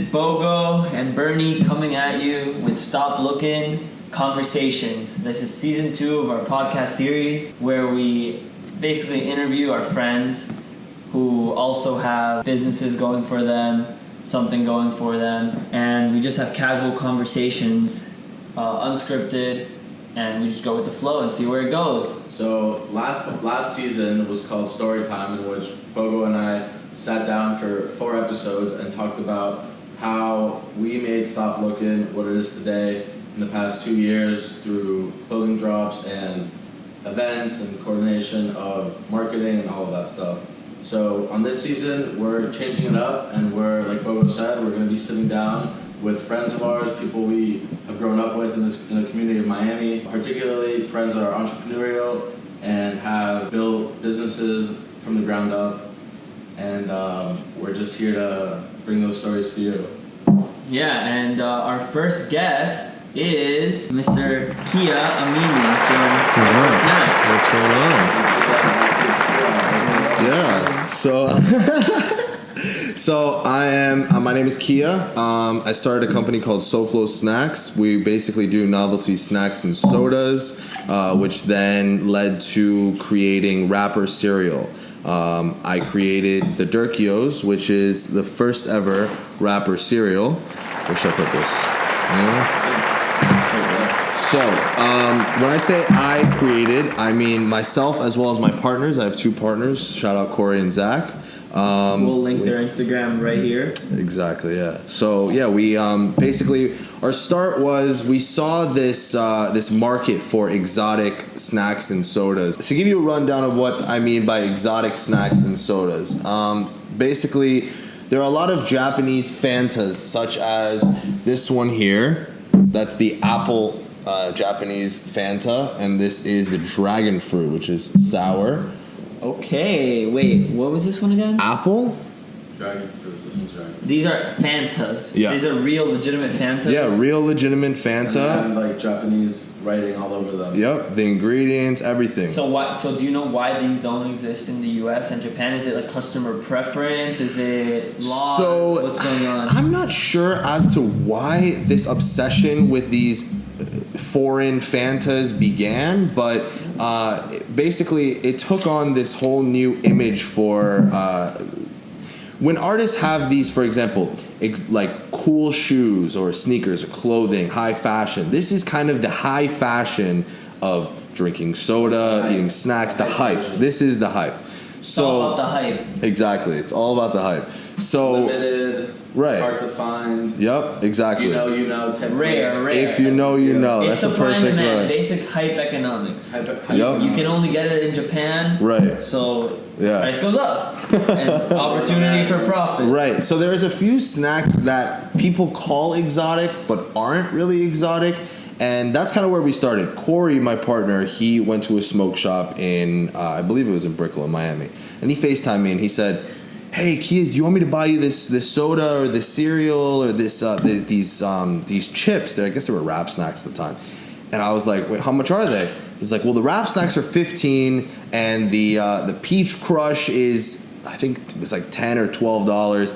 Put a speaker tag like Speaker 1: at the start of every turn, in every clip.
Speaker 1: Bogo and Bernie coming at you with Stop Lookin' Conversations. This is season 2 of our podcast series where we basically interview our friends who also have businesses going for them, something going for them, and we just have casual conversations, unscripted, and we just go with the flow and see where it goes.
Speaker 2: So last season was called Story Time, in which Bogo and I sat down for 4 episodes and talked about how we made Stop Lookin' what it is today in the past 2 years through clothing drops and events and coordination of marketing and all of that stuff. So on this season, we're changing it up, and we're, like Bogo said, we're going to be sitting down with friends of ours, people we have grown up with in the community of Miami, particularly friends that are entrepreneurial and have built businesses from the ground up. And we're just here to bring those stories to you.
Speaker 1: Yeah, and our first guest is Mr. Kia Amini from SOFLOSNACks.
Speaker 3: What's going on? Yeah, so my name is Kia. I started a company called SOFLOSNACks. We basically do novelty snacks and sodas, which then led to creating wrapper cereal. I created the Durkios, which is the first ever wrapper cereal. Where should I put this? So, when I say I created, I mean myself as well as my partners. I have 2 partners. Shout out Corey and Zach.
Speaker 1: We'll link their Instagram right here.
Speaker 3: Exactly, yeah. So, yeah, we basically, our start was we saw this market for exotic snacks and sodas. To give you a rundown of what I mean by exotic snacks and sodas, basically, there are a lot of Japanese Fantas, such as this one here. That's the apple Japanese Fanta, and this is the dragon fruit, which is sour.
Speaker 1: Okay, wait, what was this one again?
Speaker 3: Apple?
Speaker 2: Dragon fruit. This one's dragon fruit.
Speaker 1: These are Fantas.
Speaker 3: Yeah.
Speaker 1: These are real legitimate Fantas.
Speaker 3: Yeah, real legitimate Fanta.
Speaker 2: And they have like Japanese writing all over them.
Speaker 3: Yep, the ingredients, everything.
Speaker 1: So do you know why these don't exist in the US and Japan? Is it like customer preference? Is it laws?
Speaker 3: So,
Speaker 1: what's going on?
Speaker 3: I'm not sure as to why this obsession with these foreign Fantas began, but basically it took on this whole new image for when artists have these, for example, like cool shoes or sneakers or clothing, high fashion. This is kind of the high fashion of drinking soda, eating snacks, the hype. This is the hype.
Speaker 1: It's all about the hype.
Speaker 3: Exactly. It's all about the hype. So
Speaker 2: limited,
Speaker 3: right.
Speaker 2: Hard to find.
Speaker 3: Yep, exactly.
Speaker 2: You know, type
Speaker 1: Rare.
Speaker 3: If you know, you know.
Speaker 1: It's
Speaker 3: That's a
Speaker 1: supply and
Speaker 3: perfect
Speaker 1: demand,
Speaker 3: word.
Speaker 1: basic hype economics.
Speaker 3: Yep.
Speaker 1: You can only get it in Japan.
Speaker 3: Right.
Speaker 1: So
Speaker 3: Yeah.
Speaker 1: price goes up. And opportunity for profit.
Speaker 3: Right. So there's a few snacks that people call exotic but aren't really exotic. And that's kind of where we started. Corey, my partner, he went to a smoke shop in, I believe it was in Brickell in Miami. And he FaceTimed me and he said, "Hey, kid, do you want me to buy you this soda or this cereal or these chips?" I guess they were wrap snacks at the time. And I was like, "Wait, how much are they?" He's like, "Well, the wrap snacks are $15, and the peach crush is, I think it was like $10 or $12."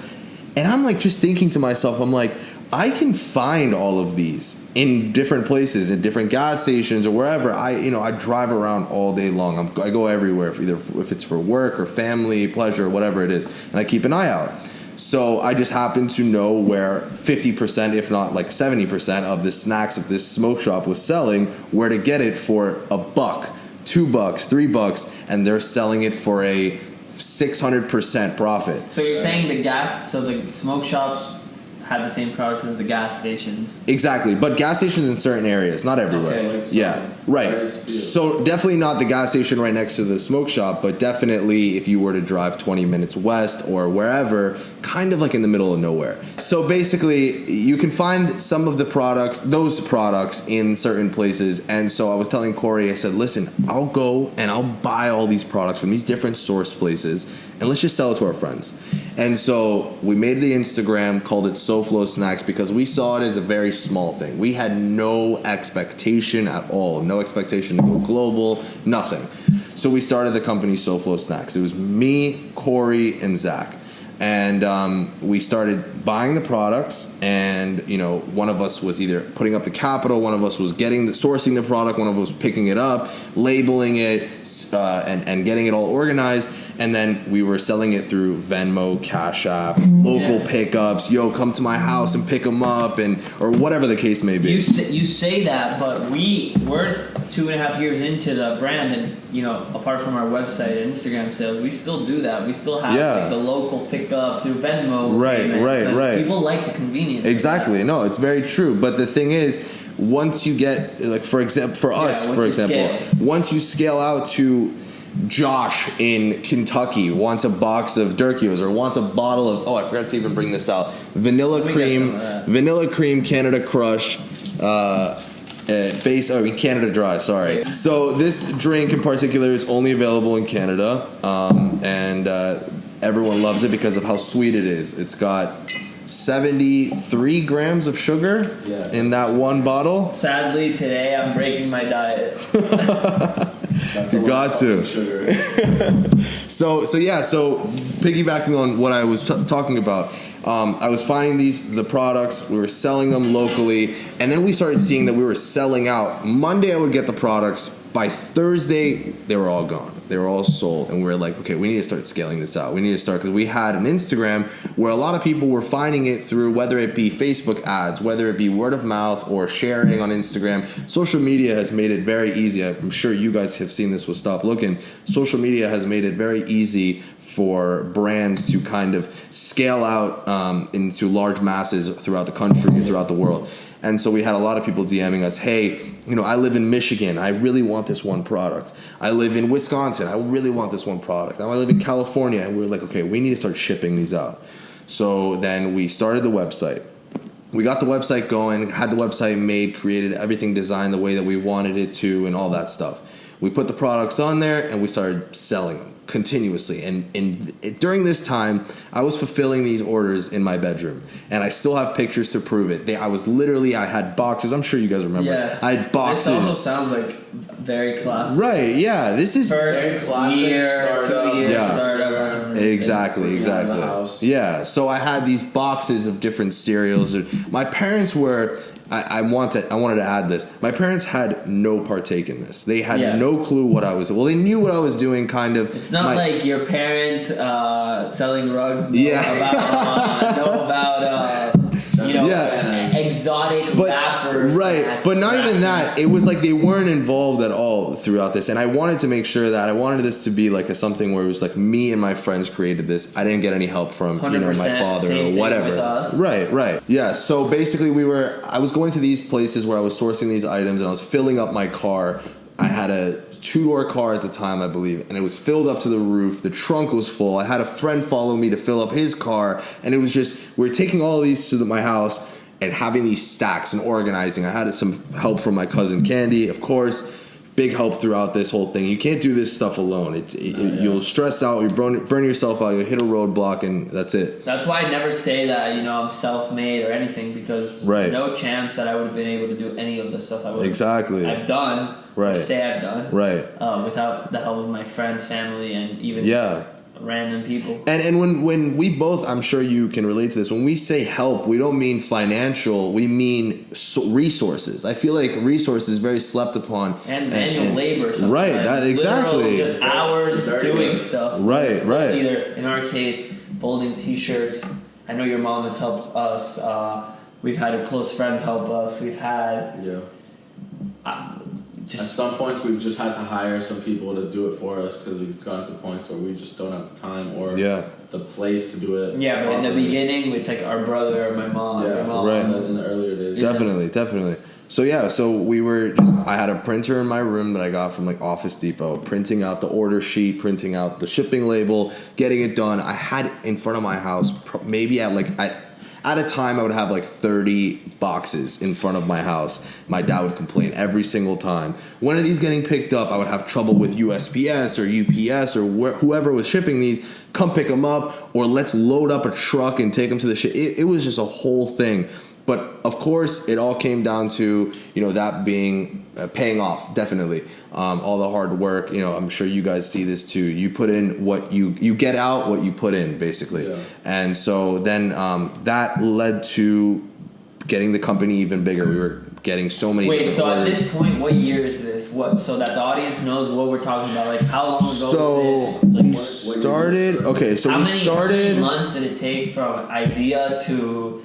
Speaker 3: And I'm like, just thinking to myself, I'm like, I can find all of these in different places, in different gas stations or wherever. I drive around all day long. I go everywhere, either if it's for work or family, pleasure, whatever it is, and I keep an eye out. So I just happen to know where 50%, if not like 70% of the snacks that this smoke shop was selling, where to get it for $1, $2, $3, and they're selling it for a 600% profit.
Speaker 1: So you're saying the smoke shops had the same products as the gas stations.
Speaker 3: Exactly, but gas stations in certain areas, not everywhere.
Speaker 1: Okay.
Speaker 3: Yeah, right. So definitely not the gas station right next to the smoke shop, but definitely if you were to drive 20 minutes west or wherever, kind of like in the middle of nowhere. So basically, you can find some of those products in certain places. And so I was telling Corey, I said, "Listen, I'll go and I'll buy all these products from these different source places, and let's just sell it to our friends." And so we made the Instagram, called it SOFLOSNACKS, because we saw it as a very small thing. We had no expectation at all, no expectation to go global, nothing. So we started the company SOFLOSNACKS. It was me, Corey, and Zach. And we started buying the products, and one of us was either putting up the capital, one of us was sourcing the product, one of us was picking it up, labeling it, and getting it all organized. And then we were selling it through Venmo, Cash App, local pickups. Yo, come to my house and pick them up, or whatever the case may be.
Speaker 1: You say that, but we're 2.5 years into the brand, and apart from our website and Instagram sales, we still do that. We still have the local pickup through Venmo. Right. People like the convenience.
Speaker 3: Exactly. No, it's very true. But the thing is, once you get, like, for example, once you scale out to Josh in Kentucky wants a box of Durkios, or wants a bottle of, I forgot to even bring this out, vanilla cream Canada Crush, Canada Dry, sorry. So this drink in particular is only available in Canada, and everyone loves it because of how sweet it is. It's got 73 grams of sugar in that one bottle.
Speaker 1: Sadly, today I'm breaking my diet.
Speaker 3: You got to.
Speaker 2: Sugar.
Speaker 3: So piggybacking on what I was talking about, I was finding the products, we were selling them locally, and then we started seeing that we were selling out. Monday I would get the products. By Thursday, they were all gone. They were all sold. And we were like, okay, we need to start scaling this out. We need to start, because we had an Instagram where a lot of people were finding it through, whether it be Facebook ads, whether it be word of mouth or sharing on Instagram. Social media has made it very easy. I'm sure you guys have seen this with Stop Lookin. Social media has made it very easy for brands to kind of scale out into large masses throughout the country and throughout the world. And so we had a lot of people DMing us, hey, I live in Michigan. I really want this one product. I live in Wisconsin. I really want this one product. Now I live in California. And we're like, okay, we need to start shipping these out. So then we started the website. We got the website going, had the website made, created everything designed the way that we wanted it to, and all that stuff. We put the products on there, and we started selling them continuously. And during this time, I was fulfilling these orders in my bedroom, and I still have pictures to prove it. I had boxes. I'm sure you guys remember.
Speaker 1: Yes.
Speaker 3: I had boxes.
Speaker 1: This also sounds like very classic.
Speaker 3: Right? Yeah. This is
Speaker 1: first
Speaker 2: classic
Speaker 1: year, 2 years startup.
Speaker 3: Exactly. Yeah. So I had these boxes of different cereals. My parents were. I wanted to add this. My parents had no partake in this. They had no clue what I was. Well, they knew what I was doing, kind of.
Speaker 1: It's not like your parents selling rugs. Know about exotic rappers.
Speaker 3: Right, but not even that. It was like they weren't involved at all throughout this, and I wanted to make sure that I wanted this to be like something where it was like me and my friends created this. I didn't get any help from my father or whatever. Right. Yeah. So basically, I was going to these places where I was sourcing these items, and I was filling up my car. I had a 2-door car at the time, I believe, and it was filled up to the roof. The trunk was full. I had a friend follow me to fill up his car, and it was just, we were taking all of these to my house and having these stacks and organizing. I had some help from my cousin Candy, of course. Big help throughout this whole thing. You can't do this stuff alone. You'll stress out, you burn yourself out, you'll hit a roadblock, and that's it.
Speaker 1: That's why I never say that, I'm self-made or anything, because no chance that I would have been able to do any of the stuff I've done, or say I've done, without the help of my friends, family, and even random people.
Speaker 3: And when we both, I'm sure you can relate to this, when we say help, we don't mean financial, we mean resources. I feel like resources is very slept upon.
Speaker 1: And manual labor sometimes.
Speaker 3: Right, that exactly.
Speaker 1: Literal, just hours doing stuff.
Speaker 3: Right.
Speaker 1: Either, in our case, folding t-shirts. I know your mom has helped us. We've had close friends help us. We've had...
Speaker 2: At some points, we've just had to hire some people to do it for us because it's gotten to points where we just don't have the time or the place to do it.
Speaker 1: Yeah, but in the beginning, we'd take our brother or my mom.
Speaker 2: Yeah, in the earlier days.
Speaker 3: Definitely. So I had a printer in my room that I got from like Office Depot, printing out the order sheet, printing out the shipping label, getting it done. I had in front of my house, maybe at a time, I would have like 30 boxes in front of my house. My dad would complain every single time. When are these getting picked up? I would have trouble with USPS or UPS or whoever was shipping these. Come pick them up, or let's load up a truck and take them to the ship. It was just a whole thing. But of course, it all came down to, that being paying off, definitely. All the hard work, I'm sure you guys see this too. You put in what you get out what you put in, basically. Yeah. And so then that led to getting the company even bigger. We were getting so many.
Speaker 1: Wait, so at this point, what year is this? What, so that the audience knows what we're talking about? Like, how long ago was this? Like,
Speaker 3: we started. Okay, so we started.
Speaker 1: How many months did it take from idea to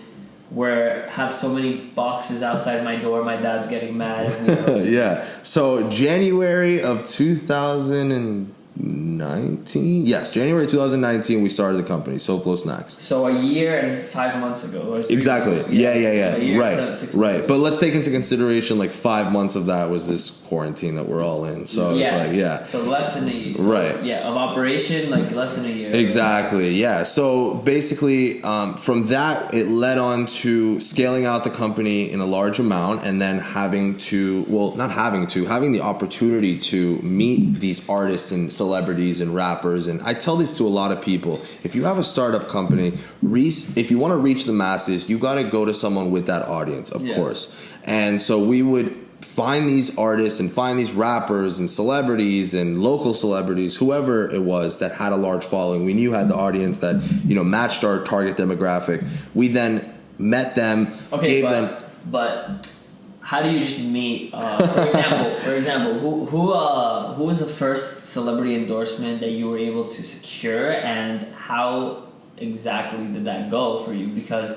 Speaker 1: where have so many boxes outside my door? My dad's getting mad at me.
Speaker 3: Yeah. So January of 2019. Yes, January 2019, we started the company, SOFLOSNACKS.
Speaker 1: So a year and 5 months ago. Or
Speaker 3: Exactly.
Speaker 1: Months.
Speaker 3: Yeah. Right. But let's take into consideration 5 months of that was this quarantine that we're all in. So it's
Speaker 1: So less than a year. So,
Speaker 3: right.
Speaker 1: Yeah, of operation, less than a year.
Speaker 3: Exactly. Yeah. So basically, from that, it led on to scaling out the company in a large amount, and then having the opportunity to meet these artists and celebrities and rappers. And I tell this to a lot of people: if you have a startup company, if you want to reach the masses, you got to go to someone with that audience, of course. And so we would find these artists and find these rappers and celebrities and local celebrities, whoever it was that had a large following. We knew had the audience that matched our target demographic. We then met them, gave them.
Speaker 1: But how do you just meet? For example, who was the first celebrity endorsement that you were able to secure, and how exactly did that go for you? Because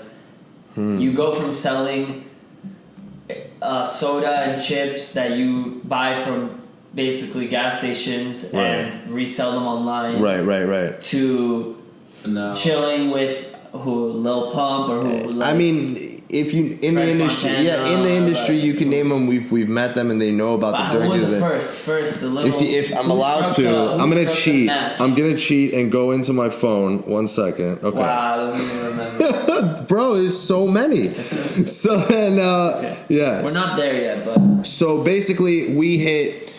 Speaker 1: you go from selling soda and chips that you buy from basically gas stations and resell them online,
Speaker 3: right,
Speaker 1: to chilling with Lil Pump or who.
Speaker 3: I mean, if you in the industry, you can name them. We've met them and they know about the
Speaker 1: Who was the
Speaker 3: event.
Speaker 1: first? The little.
Speaker 3: If I'm allowed to, I'm gonna cheat. I'm gonna cheat and go into my phone. 1 second. Okay.
Speaker 1: Wow, I doesn't even remember.
Speaker 3: Bro, there's so many. So then, yeah.
Speaker 1: We're not there yet, but.
Speaker 3: So basically, we hit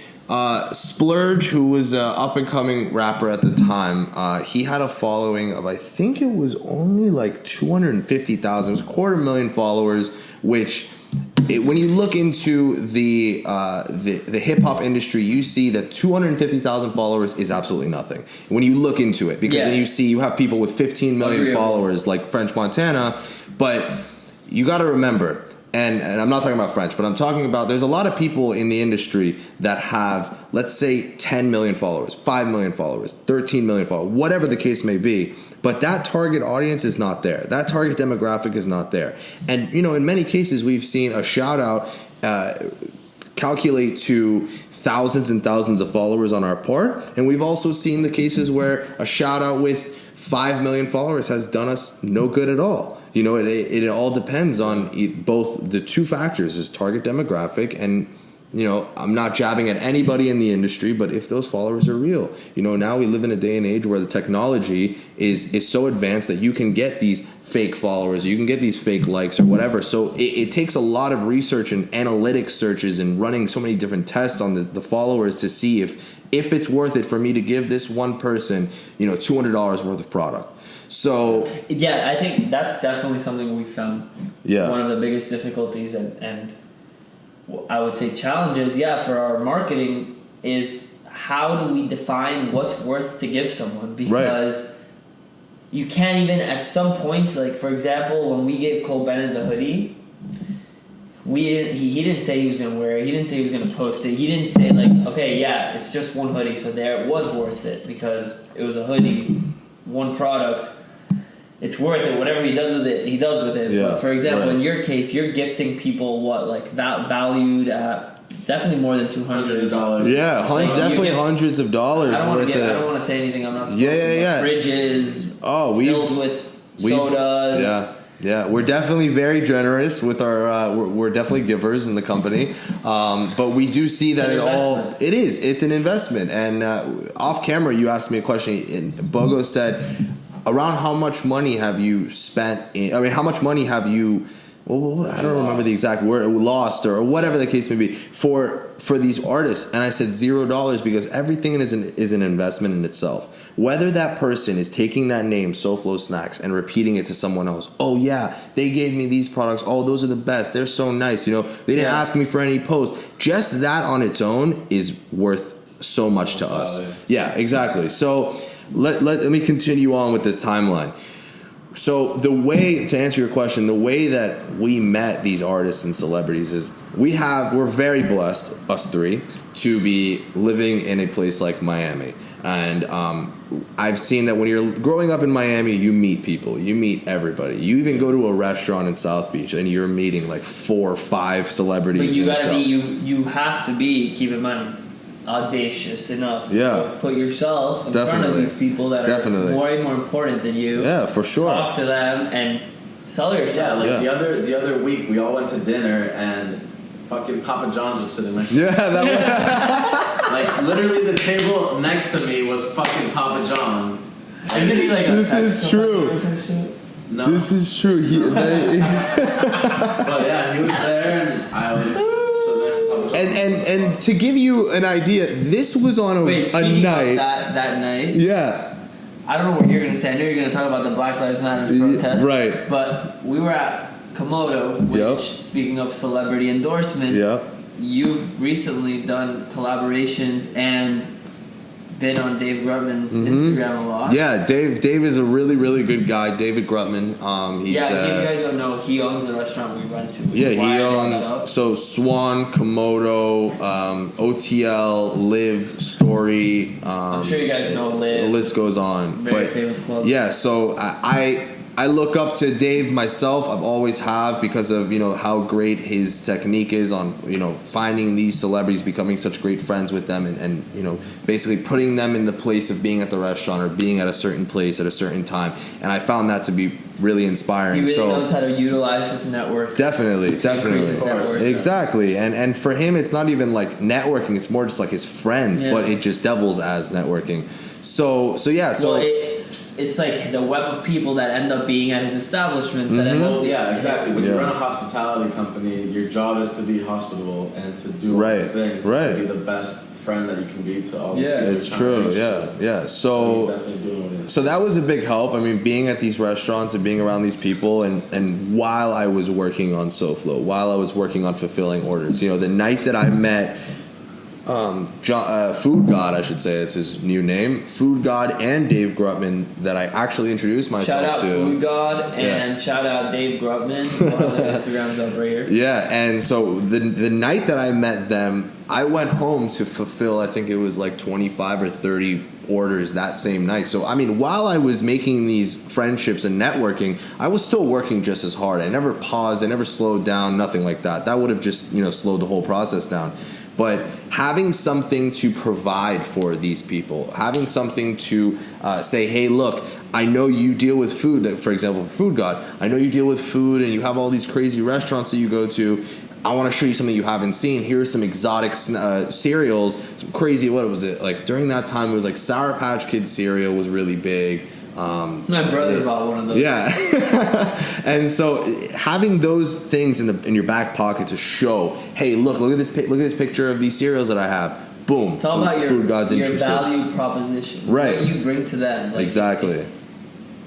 Speaker 3: Splurge, who was an up-and-coming rapper at the time. He had a following of, I think it was only 250,000. It was 250,000 followers, which, when you look into the hip-hop industry, you see that 250,000 followers is absolutely nothing. When you look into it, because then you have people with 15 million followers like French Montana, but you got to remember, and I'm not talking about French, but I'm talking about there's a lot of people in the industry that have, let's say, 10 million followers, 5 million followers, 13 million followers, whatever the case may be. But that target audience is not there. That target demographic is not there. And, in many cases, we've seen a shout out calculate to thousands and thousands of followers on our part. And we've also seen the cases where a shout out with 5 million followers has done us no good at all. It all depends on both the two factors, is target demographic and, I'm not jabbing at anybody in the industry, but if those followers are real. Now we live in a day and age where the technology is so advanced that you can get these fake followers, you can get these fake likes or whatever. So it takes a lot of research and analytics searches and running so many different tests on the followers to see if it's worth it for me to give this one person, $200 worth of product. So
Speaker 1: yeah, I think that's definitely something we found.
Speaker 3: Yeah,
Speaker 1: one of the biggest difficulties and I would say challenges. Yeah, for our marketing is how do we define what's worth to give someone, because you can't even at some points, for example, when we gave Cole Bennett the hoodie, he didn't say he was going to wear it. He didn't say he was going to post it. He didn't say okay, yeah, it's just one hoodie, so there it was worth it because it was a hoodie, one product. It's worth it. Whatever he does with it, he does with it.
Speaker 3: Yeah,
Speaker 1: but for example, in your case, you're gifting people valued at definitely more than $200.
Speaker 3: Yeah, definitely hundreds of dollars.
Speaker 1: I don't want to say anything. I'm not. Fridges. Filled with sodas.
Speaker 3: Yeah, we're definitely very generous with our. We're definitely givers in the company, but we do see that it's an investment. And off camera, you asked me a question, and Bogo said, around how much money have you spent? How much money have you? well, I don't remember the exact word, lost or whatever the case may be for these artists. And I said $0 because everything is an investment in itself. Whether that person is taking that name, SOFLOSNACKS, and repeating it to someone else. Oh yeah, they gave me these products. Oh, those are the best. They're so nice. You know, they didn't ask me for any post. Just that on its own is worth so much to us. Yeah, exactly. So let me continue on with this timeline. So the way, to answer your question, the way that we met these artists and celebrities is we're very blessed, us three, to be living in a place like Miami. And I've seen that when you're growing up in Miami, you meet people, you meet everybody. You even go to a restaurant in South Beach and you're meeting like 4 or 5 celebrities.
Speaker 1: But you gotta be, you have to be, keep in mind, audacious enough to put yourself in front of these people that are way more important than you.
Speaker 3: Yeah, for sure.
Speaker 1: Talk to them and sell yourself.
Speaker 2: Yeah, like the other week we all went to dinner and fucking Papa John's was sitting next to me.
Speaker 3: Yeah, that was
Speaker 2: like literally the table next to me was fucking Papa John.
Speaker 3: This is true.
Speaker 2: No.
Speaker 3: This is true.
Speaker 2: But yeah, he was there and I was.
Speaker 3: And to give you an idea, this was on a night.
Speaker 1: That night.
Speaker 3: Yeah.
Speaker 1: I don't know what you're gonna say. I know you're gonna talk about the Black Lives Matter protest.
Speaker 3: Right.
Speaker 1: But we were at Komodo, which, speaking of celebrity endorsements, you've recently done collaborations and been on Dave Grutman's Instagram a lot.
Speaker 3: Yeah, Dave is a really, really good guy. David Grutman. He's,
Speaker 1: in case you guys don't know, he owns the restaurant we went to.
Speaker 3: Yeah, he owns Swan, Komodo, OTL, Live, Story.
Speaker 1: I'm sure you guys know Live.
Speaker 3: The list goes on.
Speaker 1: Very famous club.
Speaker 3: Yeah, so I look up to Dave myself. I've always have because of, how great his technique is on, finding these celebrities, becoming such great friends with them and basically putting them in the place of being at the restaurant or being at a certain place at a certain time. And I found that to be really inspiring.
Speaker 1: He really knows how to utilize his network.
Speaker 3: Definitely.
Speaker 1: His network.
Speaker 3: Exactly. And for him, it's not even like networking. It's more just like his friends, but it just doubles as networking. So
Speaker 1: it's like the web of people that end up being at his establishments that end up...
Speaker 2: Yeah, exactly. When you run a hospitality company, your job is to be hospitable and to do all these things. To be the best friend that you can be to all these people.
Speaker 3: It's true. Yeah. So that was a big help. I mean, being at these restaurants and being around these people and while I was working on SoFlo, while I was working on fulfilling orders, the night that I met... Food God, I should say, it's his new name. Food God and Dave Grutman that I actually introduced myself to.
Speaker 1: Shout out Food God and shout out Dave Grutman. One of the Instagrams up right here.
Speaker 3: Yeah, and so the night that I met them, I went home to fulfill, I think it was like 25 or 30 orders that same night. So, I mean, while I was making these friendships and networking, I was still working just as hard. I never paused, I never slowed down, nothing like that. That would have just, slowed the whole process down. But having something to provide for these people, having something to say, hey, look, I know you deal with food. For example, Food God, I know you deal with food and you have all these crazy restaurants that you go to. I want to show you something you haven't seen. Here's some exotic cereals, some crazy, what was it? Like during that time, it was like Sour Patch Kids cereal was really big.
Speaker 1: My brother bought one of those.
Speaker 3: Yeah. And so having those things in your back pocket to show, hey, look at this picture of these cereals that I have. Boom.
Speaker 1: It's all about
Speaker 3: Food God's
Speaker 1: your
Speaker 3: interested.
Speaker 1: value proposition.
Speaker 3: Right.
Speaker 1: What you bring to them. Like,
Speaker 3: exactly.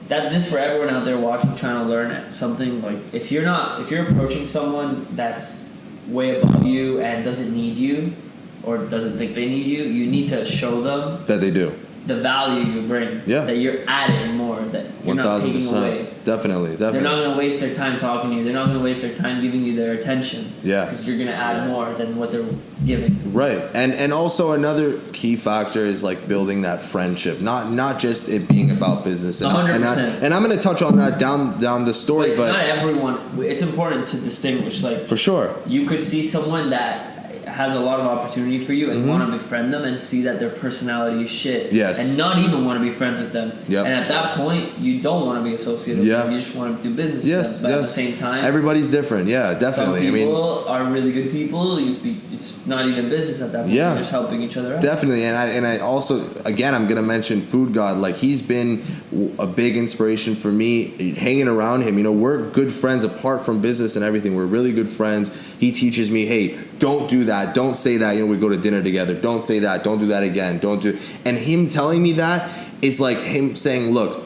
Speaker 1: This for everyone out there watching, trying to learn something. Like if you're approaching someone that's way above you and doesn't need you or doesn't think they need you, you need to show them
Speaker 3: that they do.
Speaker 1: The value you bring,
Speaker 3: that
Speaker 1: you're adding more, that you're not taking away.
Speaker 3: Definitely.
Speaker 1: They're not going to waste their time talking to you. They're not going to waste their time giving you their attention. Yeah. Because you're going to add more than what they're giving.
Speaker 3: Right. And also another key factor is like building that friendship, not just it being about business. And
Speaker 1: 100%.
Speaker 3: And I'm going to touch on that down the story, but
Speaker 1: not everyone. It's important to distinguish. Like
Speaker 3: for sure,
Speaker 1: you could see someone that has a lot of opportunity for you and want to befriend them and see that their personality is shit.
Speaker 3: Yes.
Speaker 1: And not even want to be friends with them.
Speaker 3: Yep.
Speaker 1: And at that point, you don't want to be associated with them. You just want to do business with them. But at the same time,
Speaker 3: everybody's different. Yeah, definitely.
Speaker 1: Some people are really good people. It's not even business at that point. You're just helping each other out.
Speaker 3: Definitely. And I also, again, I'm going to mention Food God. Like, he's been a big inspiration for me, hanging around him. You know, we're good friends apart from business and everything. We're really good friends. He teaches me, hey, don't do that. Don't say that. You know, we go to dinner together. Don't say that. Don't do that again. Don't do. And him telling me that is like him saying, look,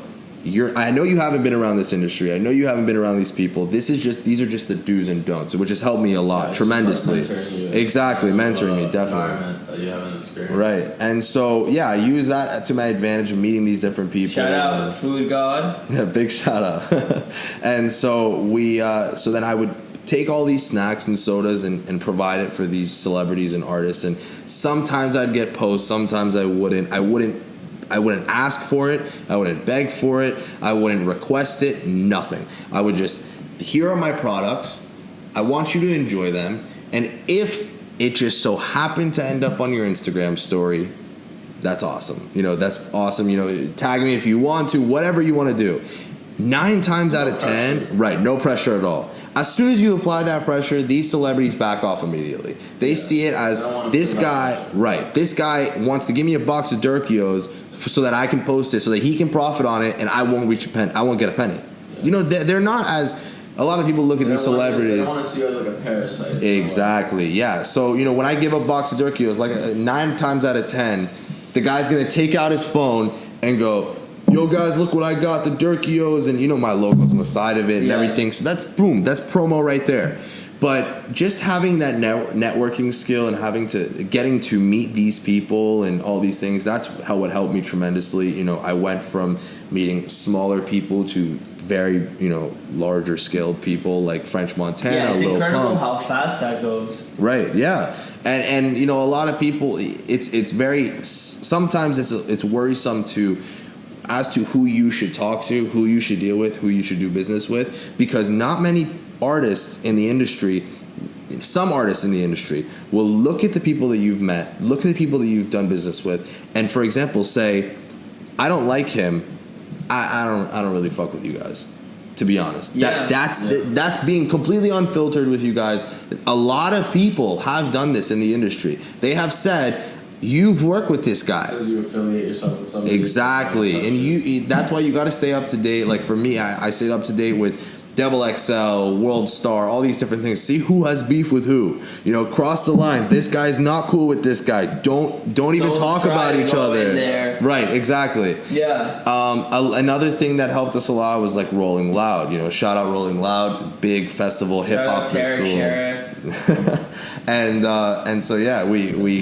Speaker 3: I know you haven't been around this industry. I know you haven't been around these people. These are just the do's and don'ts, which has helped me a lot, tremendously.
Speaker 2: Like mentoring you,
Speaker 3: exactly, mentoring me, definitely.
Speaker 2: Environment that you haven't experienced.
Speaker 3: Right, and so I use that to my advantage of meeting these different people.
Speaker 1: Shout out, Food God.
Speaker 3: Yeah, big shout out. And so so then I would take all these snacks and sodas and provide it for these celebrities and artists. And sometimes I'd get posts, sometimes I wouldn't. I wouldn't ask for it. I wouldn't beg for it. I wouldn't request it. Nothing. I would just, here are my products. I want you to enjoy them. And if it just so happened to end up on your Instagram story, that's awesome. You know, that's awesome. You know, tag me if you want to, whatever you want to do. 9 times out of 10, right, no pressure at all. As soon as you apply that pressure, these celebrities back off immediately. They see it as this guy wants to give me a box of Durkios so that I can post it, so that he can profit on it, and I won't reach a penny. I won't get a penny. Yeah. You know, they're not as. A lot of people look at these celebrities.
Speaker 2: They don't want to see you as like a parasite.
Speaker 3: Exactly. Yeah. So when I give a box of Durkios, like 9 times out of 10, the guy's gonna take out his phone and go, yo guys, look what I got, the Durkios, and my logo's on the side of it and everything. So that's promo right there. But just having that networking skill and getting to meet these people and all these things, that's how it helped me tremendously. I went from meeting smaller people to very, larger scaled people like French Montana.
Speaker 1: Yeah, it's
Speaker 3: Lil
Speaker 1: incredible
Speaker 3: Pump.
Speaker 1: how fast that goes.
Speaker 3: Right, yeah. And a lot of people, it's very, sometimes it's worrisome as to who you should talk to, who you should deal with, who you should do business with, because not many artists in the industry, some artists in the industry will look at the people that you've met, look at the people that you've done business with, and for example say, I don't like him, I don't really fuck with you guys, to be honest.
Speaker 1: Yeah.
Speaker 3: That's being completely unfiltered with you guys. A lot of people have done this in the industry. They have said, you've worked with this guy.
Speaker 2: Because you affiliate yourself with somebody.
Speaker 3: Exactly. And that's why you got to stay up to date. Like for me, I stayed up to date with Double XL, World Star, all these different things. See who has beef with who. Cross the lines. This guy's not cool with this guy. Don't even talk about each other. Right, exactly.
Speaker 1: Yeah.
Speaker 3: Another thing that helped us a lot was like Rolling Loud. Shout out Rolling Loud, big festival, hip hop festival. And so we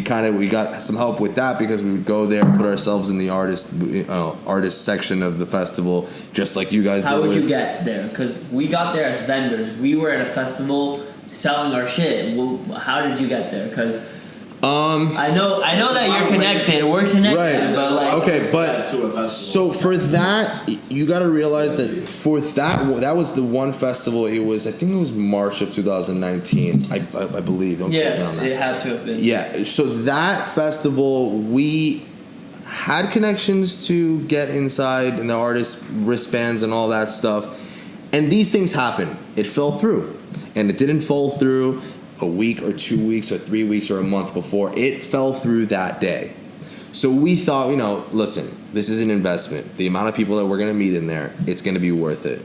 Speaker 3: got some help with that because we would go there, put ourselves in the artist section of the festival, just like you guys.
Speaker 1: How would you get there? Because we got there as vendors. We were at a festival selling our shit. Well, how did you get there? Because I know that you're connected. We're connected,
Speaker 3: right?
Speaker 1: But
Speaker 3: so for that, you got to realize that for that was the one festival. I think it was March of 2019. I believe.
Speaker 1: Yes, it had to have been.
Speaker 3: Yeah. So that festival, we had connections to get inside and the artist wristbands and all that stuff, and these things happen. It fell through, and it didn't fall through a week or 2 weeks or 3 weeks or a month before. It fell through that day. So we thought, listen, this is an investment. The amount of people that we're going to meet in there, it's going to be worth it.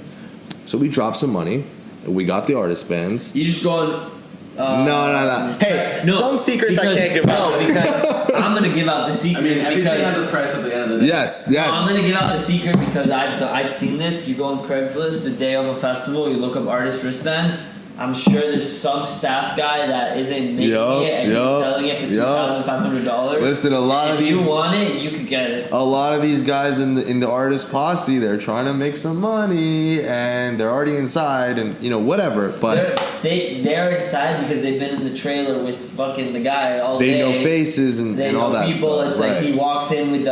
Speaker 3: So we dropped some money. We got the artist bands.
Speaker 1: You just go on...
Speaker 3: No. Hey, some secrets I can't give out.
Speaker 1: No, because I'm going to give out the secret.
Speaker 2: Everything has a price at the end of the day.
Speaker 3: Yes.
Speaker 1: No, I'm going to give out the secret because I've seen this. You go on Craigslist the day of a festival, you look up artist wristbands. I'm sure there's some staff guy that isn't making it and he's selling it for $2,500.
Speaker 3: Listen,
Speaker 1: if you want it, you could get it.
Speaker 3: A lot of these guys in the artist posse, they're trying to make some money and they're already inside and whatever. But
Speaker 1: they're inside because they've been in the trailer with fucking the guy all day.
Speaker 3: They know faces and all that
Speaker 1: people.
Speaker 3: Stuff.
Speaker 1: It's like he walks in with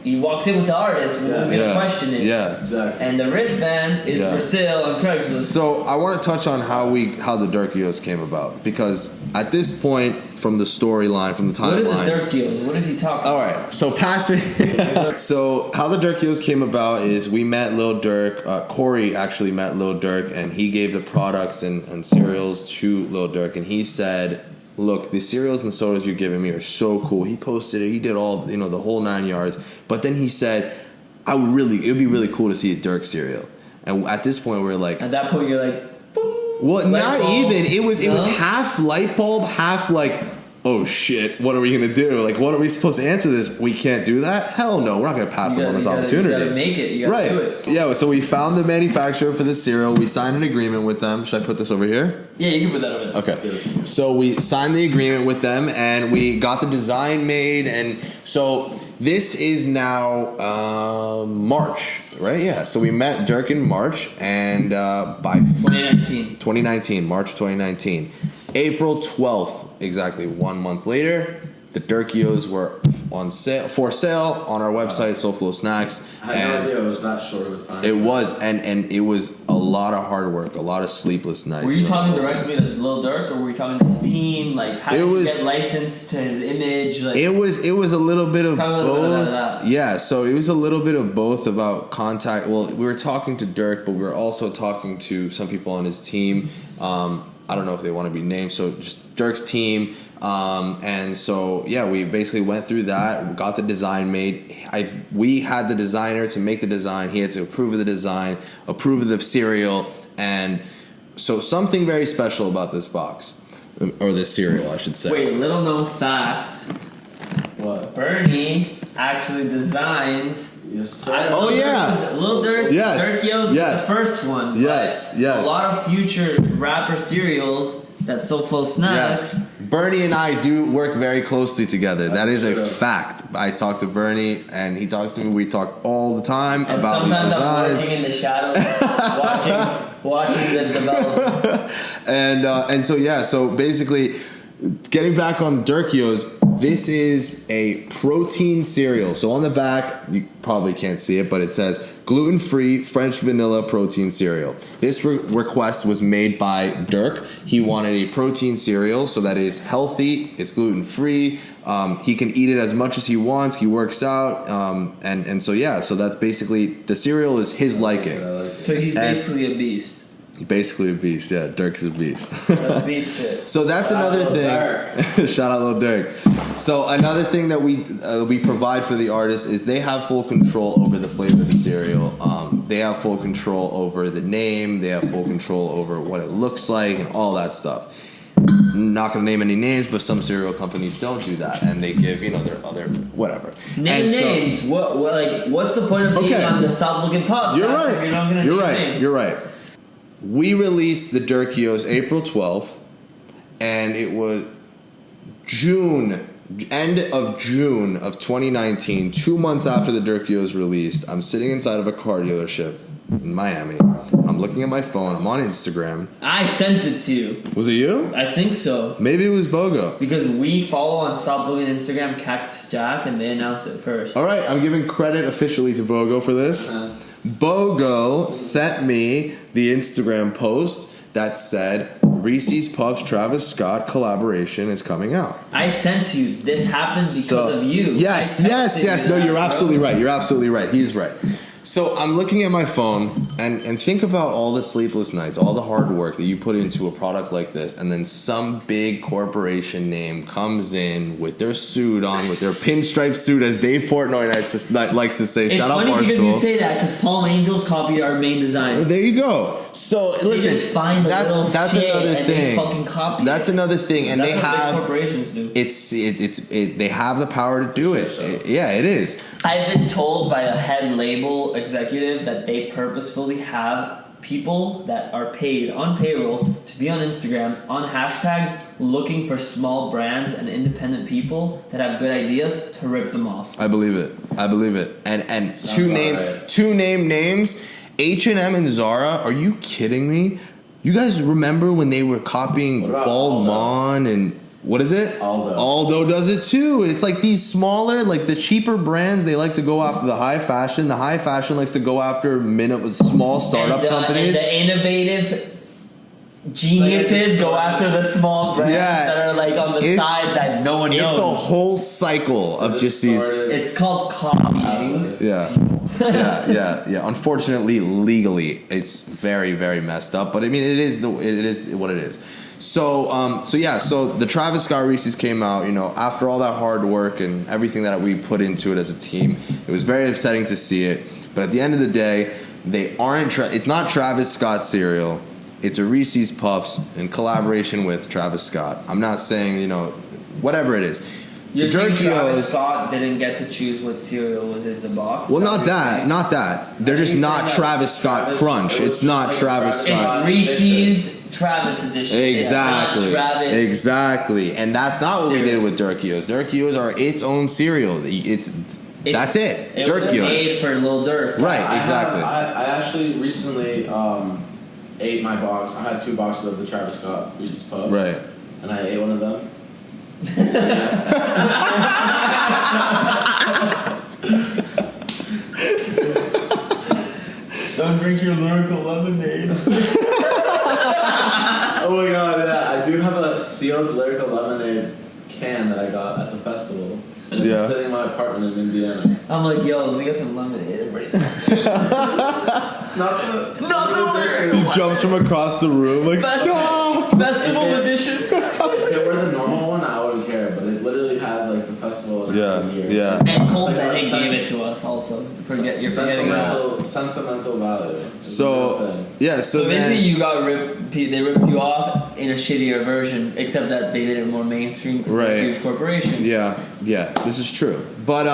Speaker 1: he walks in with the artist. Who's gonna question it?
Speaker 3: Yeah,
Speaker 2: exactly.
Speaker 1: And the wristband is for sale on Craigslist.
Speaker 3: So I want to touch on how the Dirkios came about, because at this point, from the storyline, from the timeline,
Speaker 1: what are the Dirkios? What is he talking
Speaker 3: all
Speaker 1: about?
Speaker 3: right, so pass me. So how the Dirkios came about is we met Lil Durk. Corey actually met Lil Durk, and he gave the products and cereals to Lil Durk, and he said, look, the cereals and sodas you're giving me are so cool. He posted it. He did all, the whole 9 yards. But then he said, it would be really cool to see a Durk cereal. And at this point, we're like,
Speaker 1: At that point, you're like, boop.
Speaker 3: well, not
Speaker 1: bulb.
Speaker 3: even. It was half light bulb, half like, oh shit, what are we gonna do? Like, what are we supposed to answer this? We can't do that? Hell no, we're not gonna pass up on this opportunity.
Speaker 1: You gotta make it. You gotta do it.
Speaker 3: Yeah, so we found the manufacturer for the cereal. We signed an agreement with them. Should I put this over here?
Speaker 1: Yeah, you can put that over there.
Speaker 3: Okay. So we signed the agreement with them, and we got the design made. And so this is now March, right? Yeah. So we met Durk in March, and by 2019, March 2019. April 12th, exactly 1 month later, the Dirkios were for sale on our website, SOFLOSNACKS.
Speaker 2: I had no idea it was that short of a time.
Speaker 3: It was, and it was a lot of hard work, a lot of sleepless nights.
Speaker 1: Were you talking directly to Lil Durk, or were you talking to his team? Like, how did you get licensed to his image? Like,
Speaker 3: it was a little bit of both.
Speaker 1: That.
Speaker 3: Yeah, so it was a little bit of both about contact. Well, we were talking to Durk, but we were also talking to some people on his team. I don't know if they want to be named, so just Durk's team. And so, yeah, we basically went through that. We got the design made. We had the designer to make the design. He had to approve of the design, approve of the cereal. And so something very special about this box, or this cereal, I should say.
Speaker 1: Wait, little known fact.
Speaker 2: What?
Speaker 1: Bernie actually designs.
Speaker 2: Yes, sir.
Speaker 3: Oh, yeah.
Speaker 1: Lil Durk.
Speaker 3: Yes.
Speaker 1: Dirkios was
Speaker 3: Yes.
Speaker 1: the first one.
Speaker 3: Yes, yes.
Speaker 1: A lot of future rapper cereals that SoFloSnacks.
Speaker 3: Yes. Bernie and I do work very closely together. That is a fact. I talk to Bernie, and he talks to me. We talk all the time
Speaker 1: And
Speaker 3: about these
Speaker 1: sometimes I'm
Speaker 3: designs.
Speaker 1: working in the shadows, watching the development.
Speaker 3: And so, yeah, so basically, getting back on Dirkios, this is a protein cereal. So on the back, you probably can't see it, but it says gluten-free French vanilla protein cereal. This request was made by Durk. He wanted a protein cereal so that is healthy, it's gluten-free. He can eat it as much as he wants. He works out, and so yeah. So that's basically the cereal is his liking.
Speaker 1: So he's basically a beast.
Speaker 3: Basically a beast, yeah. Dirk's a beast.
Speaker 1: That's beast shit.
Speaker 3: So that's another thing. Shout out Lil Durk. So another thing that we provide for the artists is they have full control over the flavor of the cereal. They have full control over the name. They have full control over what it looks like and all that stuff. I'm not gonna name any names, but some cereal companies don't do that, and they give their other whatever.
Speaker 1: Name names. What's the point of being on the Stop Looking podcast?
Speaker 3: You're right.
Speaker 1: If you're not gonna name names?
Speaker 3: You're right. We released the Dirkios April 12th, and it was end of June of 2019, 2 months after the Dirkios released. I'm sitting inside of a car dealership in Miami. I'm looking at my phone. I'm on Instagram.
Speaker 1: I sent it to you.
Speaker 3: Was it you?
Speaker 1: I think so.
Speaker 3: Maybe it was Bogo.
Speaker 1: Because we follow on Stop Looking Instagram Cactus Jack, and they announced it first.
Speaker 3: All right, I'm giving credit officially to Bogo for this. Bogo sent me the Instagram post that said Reese's Puffs Travis Scott collaboration is coming out.
Speaker 1: I sent to you. This happened because of you.
Speaker 3: Yes. No, you're absolutely right. You're absolutely right. He's right. So I'm looking at my phone and think about all the sleepless nights, all the hard work that you put into a product like this, and then some big corporation name comes in with their suit on, with their pinstripe suit, as Dave Portnoy likes to say.
Speaker 1: It's
Speaker 3: Shout out
Speaker 1: funny
Speaker 3: Barstool.
Speaker 1: because you say that because Palm Angels copied our main design.
Speaker 3: There you go. So listen,
Speaker 1: just find that's
Speaker 3: another thing.
Speaker 1: They fucking copy
Speaker 3: that's another thing, and
Speaker 1: that's
Speaker 3: they have
Speaker 1: big corporations do.
Speaker 3: they have the power to do it. Yeah, it is.
Speaker 1: I've been told by a head label executive that they purposefully have people that are paid on payroll to be on Instagram on hashtags looking for small brands and independent people that have good ideas to rip them off.
Speaker 3: I believe it. And two name names, H&M and Zara. Are you kidding me? You guys remember when they were copying Balmain and What is it?
Speaker 2: Aldo.
Speaker 3: Aldo does it too. It's like these smaller, like the cheaper brands, they like to go after the high fashion. The high fashion likes to go after small startup companies.
Speaker 1: And the innovative geniuses go after the small brands that are like on the side that no one knows.
Speaker 3: It's a whole cycle of just these.
Speaker 1: It's called copying.
Speaker 3: Yeah. Yeah. Unfortunately, legally, it's very, very messed up. But I mean, it is what it is. So the Travis Scott Reese's came out, after all that hard work and everything that we put into it as a team. It was very upsetting to see it. But at the end of the day, they aren't. It's not Travis Scott cereal. It's a Reese's Puffs in collaboration with Travis Scott. I'm not saying, whatever it is.
Speaker 1: You're saying Travis Scott didn't get to choose what cereal was in the box?
Speaker 3: Well, not that. They're just not Travis Scott Crunch. It's not Travis Scott.
Speaker 1: It's Reese's Travis edition.
Speaker 3: Exactly. And that's not what we did with Durkios. Durkios are its own cereal. That's it.
Speaker 1: It was made for Lil Durk.
Speaker 3: Right, exactly.
Speaker 2: I actually recently ate my box. I had 2 boxes of the Travis Scott Reese's Puffs.
Speaker 3: Right.
Speaker 2: And I ate one of them.
Speaker 1: Don't drink your lyrical lemonade.
Speaker 2: Oh my god, yeah. I do have a sealed lyrical lemonade can that I got at the festival.
Speaker 3: Yeah.
Speaker 2: It's sitting in my apartment in Indiana.
Speaker 1: I'm like, yo, let me get some lemonade.
Speaker 3: He jumps from across the room like, stop!
Speaker 1: Festival edition.
Speaker 2: If it were the normal one, I wouldn't care, but it literally has like the festival in here.
Speaker 3: Yeah.
Speaker 1: And Cole Bennett gave it to us also. You're forgetting that.
Speaker 2: Sentimental value.
Speaker 3: So
Speaker 1: basically you got ripped. They ripped you off in a shittier version, except that they did it more mainstream because they're a huge corporation.
Speaker 3: Yeah, this is true. But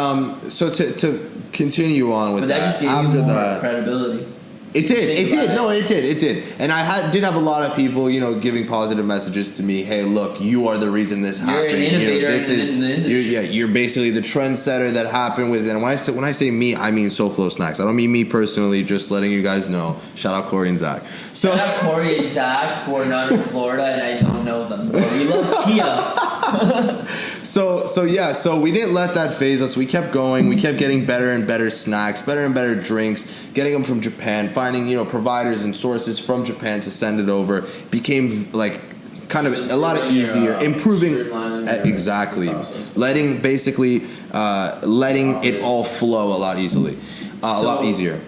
Speaker 3: so to continue on with
Speaker 1: that just gave
Speaker 3: after
Speaker 1: you more
Speaker 3: that
Speaker 1: credibility.
Speaker 3: It did. No, it did. And I did have a lot of people, giving positive messages to me. Hey, look, you are the reason this happened.
Speaker 1: You're an innovator in the industry.
Speaker 3: You're basically the trendsetter that happened with it. And when I say me, I mean SOFLOSNACKS. I don't mean me personally. Just letting you guys know. Shout out Corey and Zach. So
Speaker 1: shout out Corey and Zach, who are not in Florida, and I don't know them. But we love Kia.
Speaker 3: So we didn't let that phase us. We kept going. We kept getting better and better snacks, better and better drinks, getting them from Japan, finding providers and sources from Japan to send it over. Became like kind of a lot easier, improving exactly, letting it all flow a lot easily, a lot easier.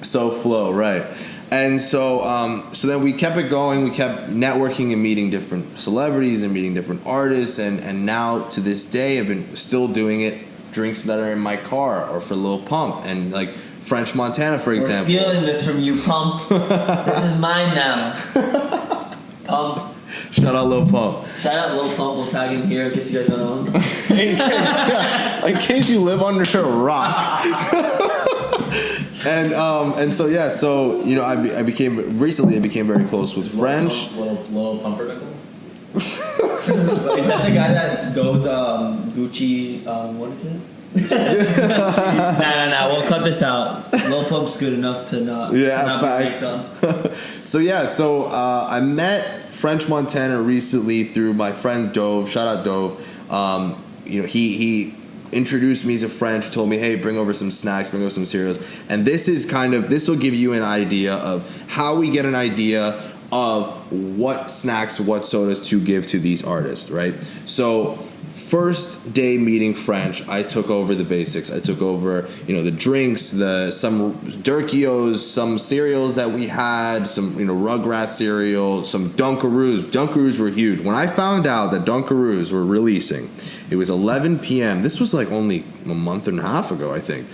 Speaker 3: So flow, right. And so then we kept it going. We kept networking and meeting different celebrities and meeting different artists. And now to this day, I've been still doing it. Drinks that are in my car or for Lil Pump and like French Montana, for example.
Speaker 1: We're stealing this from you, Pump. This is mine now. Pump.
Speaker 3: Shout out Lil Pump.
Speaker 1: Shout out Lil Pump. We'll tag him here in case you guys don't know him.
Speaker 3: in case you live under a rock. And so I became very close with French.
Speaker 2: Little Pumpernickel.
Speaker 1: Is that the guy that goes Gucci? What is it? Nah. We'll cut this out. Lil Pump's good enough to not be based on.
Speaker 3: So I met French Montana recently through my friend Dove. Shout out Dove. He introduced me to French. He told me, hey, bring over some snacks, bring over some cereals. And this will give you an idea of how we get an idea of what snacks, what sodas to give to these artists, right? So first day meeting French, I took over the basics. I took over, the drinks, some Durkios, some cereals that we had, some, Rugrats cereal, some Dunkaroos. Dunkaroos were huge. When I found out that Dunkaroos were releasing, it was 11 p.m. This was like only a month and a half ago, I think.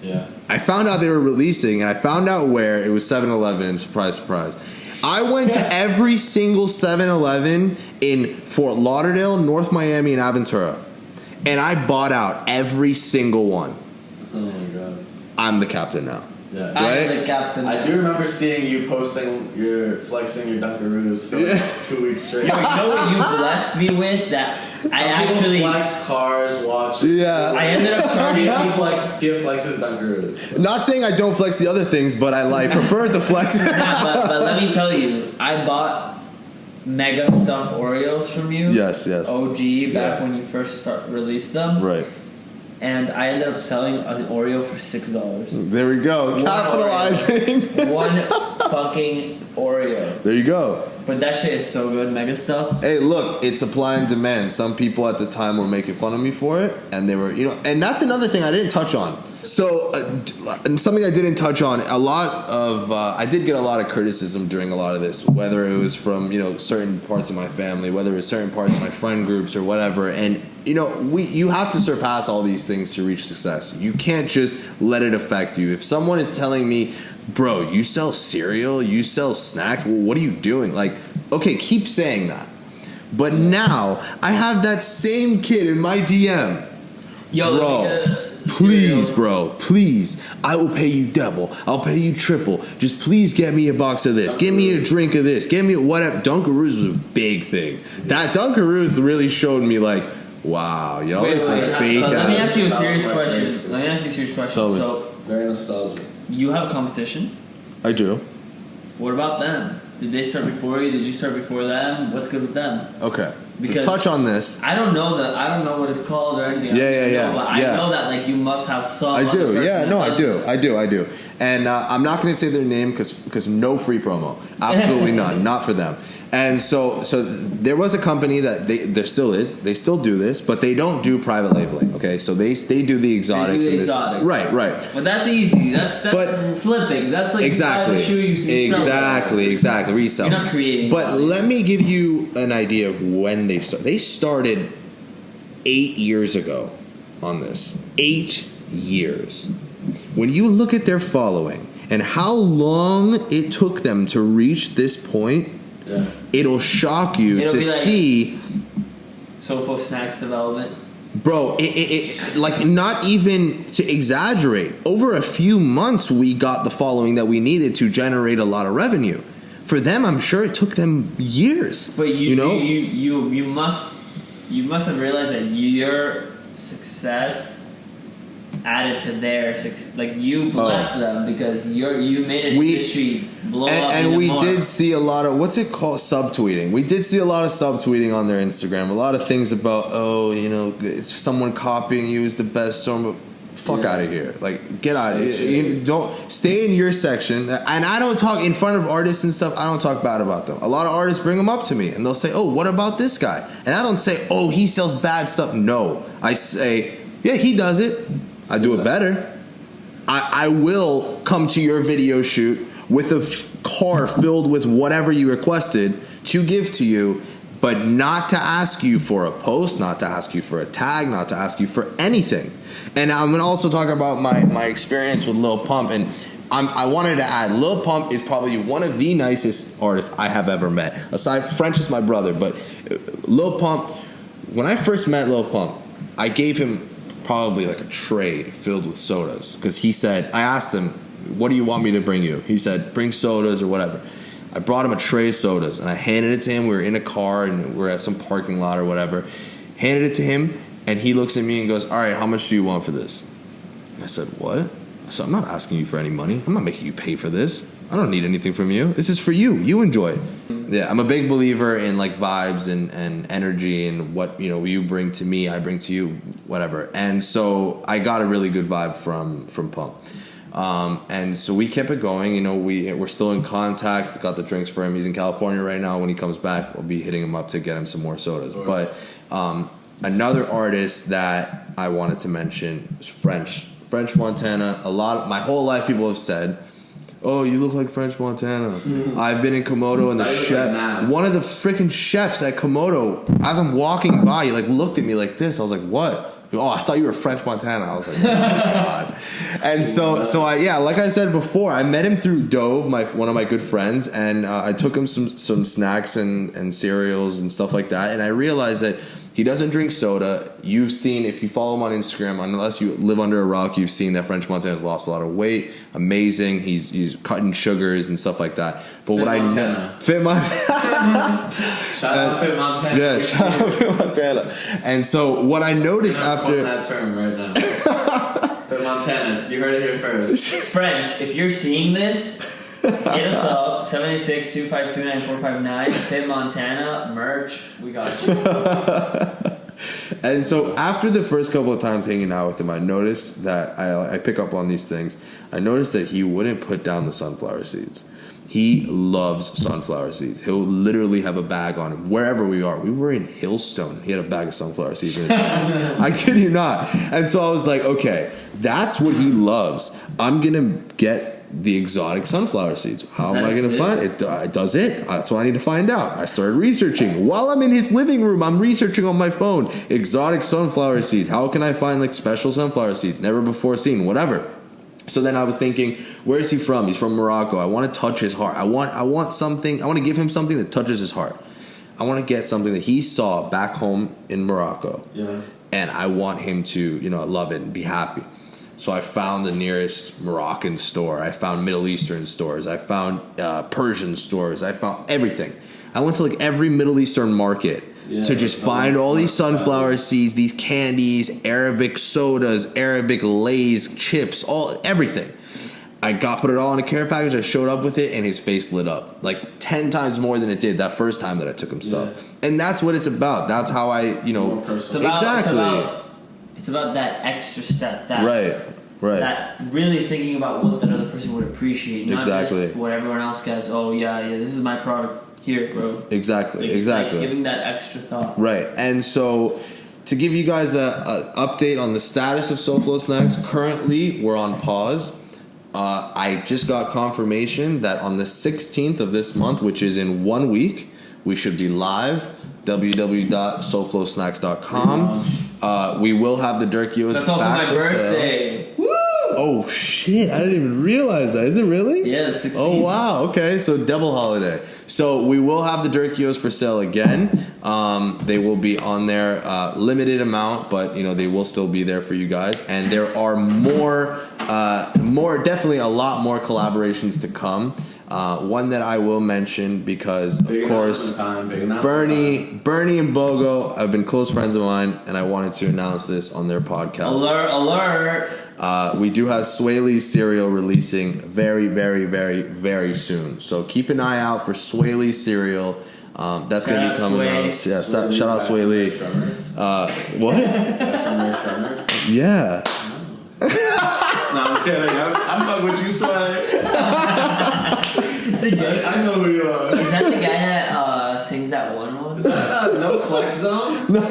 Speaker 2: Yeah.
Speaker 3: I found out they were releasing, and I found out where. It was 7-Eleven. Surprise, surprise. I went to every single 7-Eleven in Fort Lauderdale, North Miami, and Aventura. And I bought out every single one.
Speaker 2: Oh my god.
Speaker 3: I'm the captain now.
Speaker 2: Yeah.
Speaker 3: Right?
Speaker 1: I'm the captain.
Speaker 2: I do remember seeing you flexing your Dunkaroos for like 2 weeks straight.
Speaker 1: You know what you blessed me with? That I actually
Speaker 2: flex cars, watches.
Speaker 3: Yeah.
Speaker 1: I ended up charging
Speaker 2: He flexes Dunkaroos.
Speaker 3: Not saying I don't flex the other things, but I prefer to flex.
Speaker 1: but let me tell you, I bought mega stuffed Oreos from you.
Speaker 3: Yes.
Speaker 1: OG back when you first released them.
Speaker 3: Right.
Speaker 1: And I ended up selling an Oreo for $6.
Speaker 3: There we go. Capitalizing.
Speaker 1: One fucking Oreo.
Speaker 3: There you go.
Speaker 1: But that shit is so good, mega stuff.
Speaker 3: Hey, look, it's supply and demand. Some people at the time were making fun of me for it, and they were, and that's another thing I didn't touch on. So, and something I didn't touch on, I did get a lot of criticism during a lot of this, whether it was from, certain parts of my family, whether it was certain parts of my friend groups or whatever, and, you have to surpass all these things to reach success. You can't just let it affect you. If someone is telling me, bro, you sell cereal, you sell snacks, well, what are you doing? Like, okay, keep saying that. But now, I have that same kid in my DM.
Speaker 1: Yo,
Speaker 3: bro, please, bro, please. I will pay you double. I'll pay you triple. Just please get me a box of this. Give me a drink of this. Give me whatever. Dunkaroos was a big thing. That Dunkaroos really showed me, like, wow, y'all are some fake ass.
Speaker 1: Let me ask you a serious question.
Speaker 3: Totally.
Speaker 1: So,
Speaker 2: Very nostalgic.
Speaker 1: you have competition.
Speaker 3: I do.
Speaker 1: What about them? Did they start before you? Did you start before them? What's good with them?
Speaker 3: Okay.
Speaker 1: Because
Speaker 3: to touch on this,
Speaker 1: I don't know what it's called or anything.
Speaker 3: Yeah.
Speaker 1: But I know that like you must have some.
Speaker 3: I do. Yeah, no, I do.
Speaker 1: This.
Speaker 3: I do. And I'm not going to say their name because no free promo. Absolutely none. Not for them. And so there was a company that there still is. They still do this, but they don't do private labeling. Okay, so they do the exotics.
Speaker 1: They do the exotics.
Speaker 3: Right.
Speaker 1: But that's easy. That's flipping. That's like
Speaker 3: exactly. Exactly. Resell.
Speaker 1: You're not creating.
Speaker 3: But
Speaker 1: bodies.
Speaker 3: let me give you an idea of when they started. They started 8 years ago on this. 8 years. When you look at their following and how long it took them to reach this point, it'll shock you to see
Speaker 1: SOFLOSNACKS development.
Speaker 3: Bro, it like not even to exaggerate. Over a few months, we got the following that we needed to generate a lot of revenue. For them, I'm sure it took them years.
Speaker 1: But you must have realized that your success added to their success. Like you blessed them because you made an industry blow up.
Speaker 3: And we did see a lot of what's it called, subtweeting. We did see a lot of subtweeting on their Instagram. A lot of things about it's someone copying you is the best. So fuck out of here. Like get out of here. You don't stay in your section. And I don't talk in front of artists and stuff. I don't talk bad about them. A lot of artists bring them up to me and they'll say, "Oh, what about this guy?" And I don't say, "Oh, he sells bad stuff." No, I say, "Yeah, he does it. I do it better." I will come to your video shoot with a car filled with whatever you requested to give to you, but not to ask you for a post, not to ask you for a tag, not to ask you for anything. And I'm going to also talk about my experience with Lil Pump. And I wanted to add, Lil Pump is probably one of the nicest artists I have ever met. Aside, French is my brother, but Lil Pump, when I first met Lil Pump, I gave him probably like a tray filled with sodas because I asked him, "What do you want me to bring you?" He said, "Bring sodas or whatever." I brought him a tray of sodas and I handed it to him. We were in a car and we're at some parking lot or whatever. Handed it to him and he looks at me and goes, "All right, how much do you want for this?" I said, "What?" I said, "I'm not asking you for any money. I'm not making you pay for this. I don't need anything from you. This is for you. You enjoy it." Yeah, I'm a big believer in like vibes and energy and what you bring to me, I bring to you, whatever. And so I got a really good vibe from Pump. And so we kept it going. We're still in contact. Got the drinks for him. He's in California right now. When he comes back, we'll be hitting him up to get him some more sodas. Right. But another artist that I wanted to mention is French Montana. My whole life, people have said, "Oh, you look like French Montana." Mm-hmm. I've been in Komodo, and the chef, one of the freaking chefs at Komodo, as I'm walking by, he like looked at me like this. I was like, "What?" "Oh, I thought you were French Montana." I was like, "Oh my god!" And so like I said before, I met him through Dove, one of my good friends, and I took him some snacks and cereals and stuff like that, and I realized that he doesn't drink soda. You've seen, if you follow him on Instagram, unless you live under a rock, you've seen that French Montana's lost a lot of weight. Amazing. He's cutting sugars and stuff like that. But Fit Montana.
Speaker 2: Shout out Fit Montana.
Speaker 3: Yeah, shout out Fit Montana. And so what I noticed after
Speaker 2: that term right now. Fit Montana. You heard it here first.
Speaker 1: French, if you're seeing this, Hit us up, 786-252-9459. Pitt, Montana, merch. We got you.
Speaker 3: And so after the first couple of times hanging out with him, I noticed that I pick up on these things. I noticed that he wouldn't put down the sunflower seeds. He loves sunflower seeds. He'll literally have a bag on him wherever we are. We were in Hillstone. He had a bag of sunflower seeds in his bag. I kid you not. And so I was like, okay, that's what he loves. I'm going to get the exotic sunflower seeds. How am I going to find it? Does it? That's what I need to find out. I started researching. While I'm in his living room, I'm researching on my phone. Exotic sunflower seeds. How can I find like special sunflower seeds? Never before seen. Whatever. So then I was thinking, where is he from? He's from Morocco. I want to touch his heart. I want something. I want to give him something that touches his heart. I want to get something that he saw back home in Morocco.
Speaker 2: Yeah.
Speaker 3: And I want him to, love it and be happy. So I found the nearest Moroccan store. I found Middle Eastern stores. I found Persian stores. I found everything. I went to like every Middle Eastern market to just find all these sunflower seeds, these candies, Arabic sodas, Arabic Lay's, chips, everything. I put it all in a care package. I showed up with it, and his face lit up like 10 times more than it did that first time that I took him stuff. Yeah. And that's what it's about. That's how I, exactly.
Speaker 1: It's about that extra step. That
Speaker 3: right.
Speaker 1: That really thinking about what that other person would appreciate, not just what everyone else gets. Oh yeah, this is my product. Here, bro. Exactly.
Speaker 3: Like
Speaker 1: giving that extra thought.
Speaker 3: Right. And so to give you guys a update on the status of SOFLO Snacks, currently we're on pause. I just got confirmation that on the 16th of this month, which is in 1 week, we should be live. www.SOFLOSNACKS.com. We will have the Durkios back.
Speaker 1: That's also my birthday. Woo!
Speaker 3: Oh shit! I didn't even realize that. Is it really?
Speaker 1: Yeah, the 16th.
Speaker 3: Oh wow! Okay, so double holiday. So we will have the Durkios for sale again. They will be on there, limited amount, but they will still be there for you guys. And there are more, definitely a lot more collaborations to come. One that I will mention because, of course, Bernie and Bogo have been close friends of mine, and I wanted to announce this on their podcast.
Speaker 1: Alert!
Speaker 3: We do have Swaley's cereal releasing very, very, very, very soon. So keep an eye out for Swaley's cereal. That's going to be coming out. Yeah, shout out Swaley. What? Yeah.
Speaker 2: No, I'm kidding. I'm fucking with you, Sway. I know who you are.
Speaker 1: Is that the guy that sings that one?
Speaker 2: Is that No Flex Zone?
Speaker 1: No. I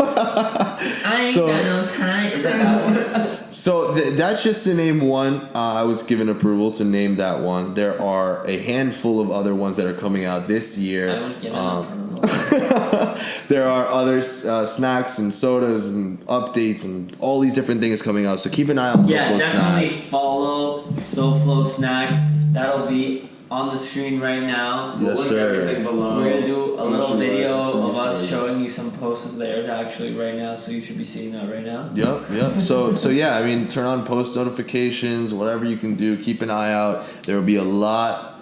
Speaker 1: ain't got no time. Is that one?
Speaker 3: So that's just to name one. I was given approval to name that one. There are a handful of other ones that are coming out this year.
Speaker 1: I was given approval.
Speaker 3: There are other snacks and sodas and updates and all these different things coming out. So keep an eye on SOFLO Snacks.
Speaker 1: Definitely follow SOFLO Snacks. That'll be on the screen right now.
Speaker 3: Yes, sir.
Speaker 2: Everything below.
Speaker 1: We're gonna do a little video of us showing you some posts of theirs actually right now, so you should be seeing that right now.
Speaker 3: Yep. So yeah, I mean, turn on post notifications, whatever you can do. Keep an eye out. There will be a lot.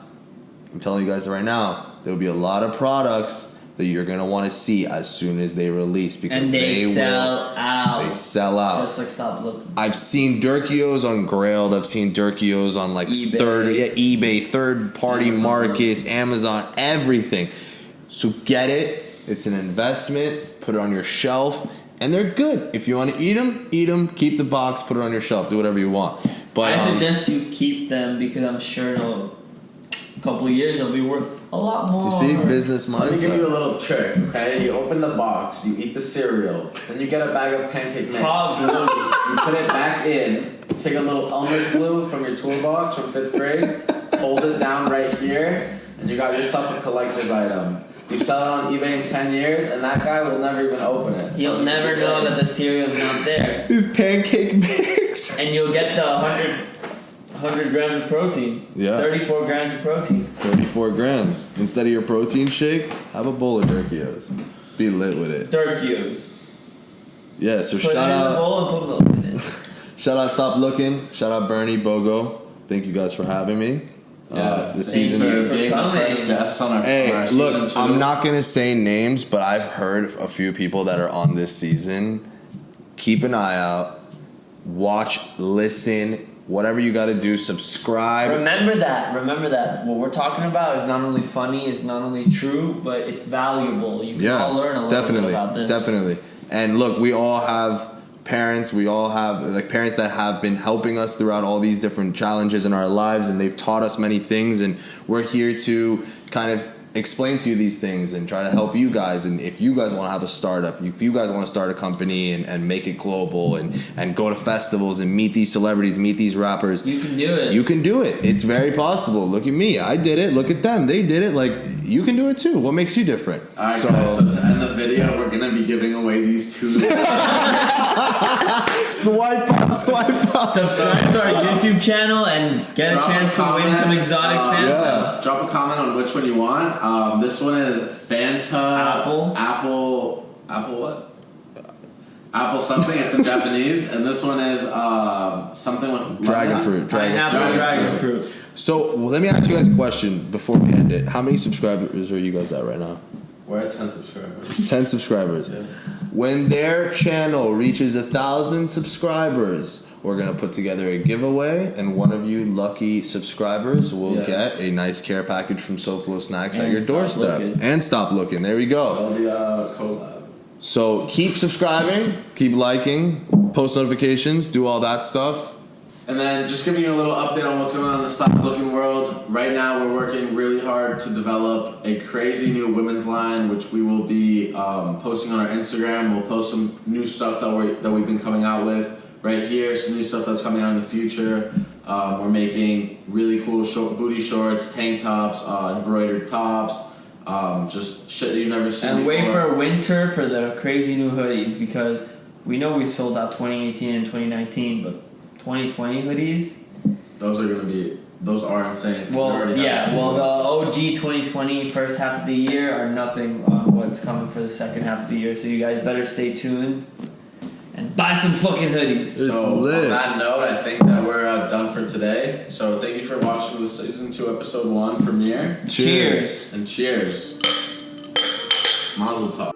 Speaker 3: I'm telling you guys right now, there will be a lot of products that you're gonna want to see as soon as they release because
Speaker 1: they sell out.
Speaker 3: They sell out.
Speaker 1: Just like Stop Looking.
Speaker 3: I've seen Durkios on Grailed. I've seen Durkios on like eBay, third party markets, Amazon, everything. So get it. It's an investment. Put it on your shelf, and they're good. If you want to eat them, eat them. Keep the box. Put it on your shelf. Do whatever you want. But
Speaker 1: I suggest you keep them because I'm sure in a couple of years they'll be worth a lot more.
Speaker 3: You see, business mindset.
Speaker 2: Let me give you a little trick, okay? You open the box, you eat the cereal, then you get a bag of pancake mix. You put it back in, take a little Elmer's glue from your toolbox from 5th grade, hold it down right here, and you got yourself a collector's item. You sell it on eBay in 10 years, and that guy will never even open it.
Speaker 1: You'll never know that the cereal's not there.
Speaker 3: His pancake mix.
Speaker 1: And you'll get the 100 grams of protein.
Speaker 3: Yeah.
Speaker 1: 34 grams of protein.
Speaker 3: 34 grams. Instead of your protein shake, have a bowl of Durkios. Be lit with it.
Speaker 1: Durkios.
Speaker 3: Yeah, so
Speaker 1: put
Speaker 3: shout
Speaker 1: it in
Speaker 3: out.
Speaker 1: the bowl and put milk in it.
Speaker 3: Shout out Stop Looking. Shout out Bernie, Bogo. Thank you guys for having me. The season.
Speaker 2: For being the first guest on our
Speaker 3: look,
Speaker 2: season 2.
Speaker 3: I'm not gonna say names, but I've heard a few people that are on this season. Keep an eye out. Watch, listen, whatever you got to do. Subscribe.
Speaker 1: Remember that. What we're talking about is not only funny, it's not only true, but it's valuable. You can all learn a little bit about this.
Speaker 3: Definitely. And look, we all have parents. We all have like parents that have been helping us throughout all these different challenges in our lives, and they've taught us many things. And we're here to kind of explain to you these things and try to help you guys. And if you guys want to have a startup, if you guys want to start a company and make it global and go to festivals and meet these celebrities, meet these rappers,
Speaker 1: you can do it.
Speaker 3: You can do it. It's very possible. Look at me. I did it. Look at them. They did it. Like, you can do it too. What makes you different?
Speaker 2: All right, guys, so to end the video, we're going to be giving away these 2.
Speaker 3: Swipe up.
Speaker 1: Subscribe to our YouTube channel and get a chance to win some exotic Fanta.
Speaker 3: Yeah.
Speaker 2: Drop a comment on which one you want. This one is Fanta. Apple what? Apple something. It's in Japanese. And this one is something with
Speaker 3: dragon fruit.
Speaker 1: Pineapple dragon fruit.
Speaker 3: So let me ask you guys a question before we end it. How many subscribers are you guys at right now?
Speaker 2: We're at 10 subscribers.
Speaker 3: 10 subscribers.
Speaker 2: Yeah.
Speaker 3: When their channel reaches 1,000 subscribers, we're going to put together a giveaway, and one of you lucky subscribers will get a nice care package from SOFLOSNACKS at your doorstep. And Stop Lookin'. There we go.
Speaker 2: That'll be a collab.
Speaker 3: So keep subscribing, keep liking, post notifications, do all that stuff.
Speaker 2: And then just giving you a little update on what's going on in the Stop Lookin' world. Right now we're working really hard to develop a crazy new women's line, which we will be posting on our Instagram. We'll post some new stuff that we've been coming out with right here, some new stuff that's coming out in the future. We're making really cool booty shorts, tank tops, embroidered tops, just shit that you've never seen before.
Speaker 1: And wait for winter for the crazy new hoodies, because we know we've sold out 2018 and 2019, but 2020 hoodies,
Speaker 2: those are insane.
Speaker 1: Well, the OG 2020 first half of the year are nothing on what's coming for the second half of the year. So you guys better stay tuned and buy some fucking hoodies.
Speaker 2: So
Speaker 3: lit.
Speaker 2: On that note, I think that we're done for today. So thank you for watching the season 2 episode 1 premiere.
Speaker 1: Cheers.
Speaker 2: And cheers. Mazel tov.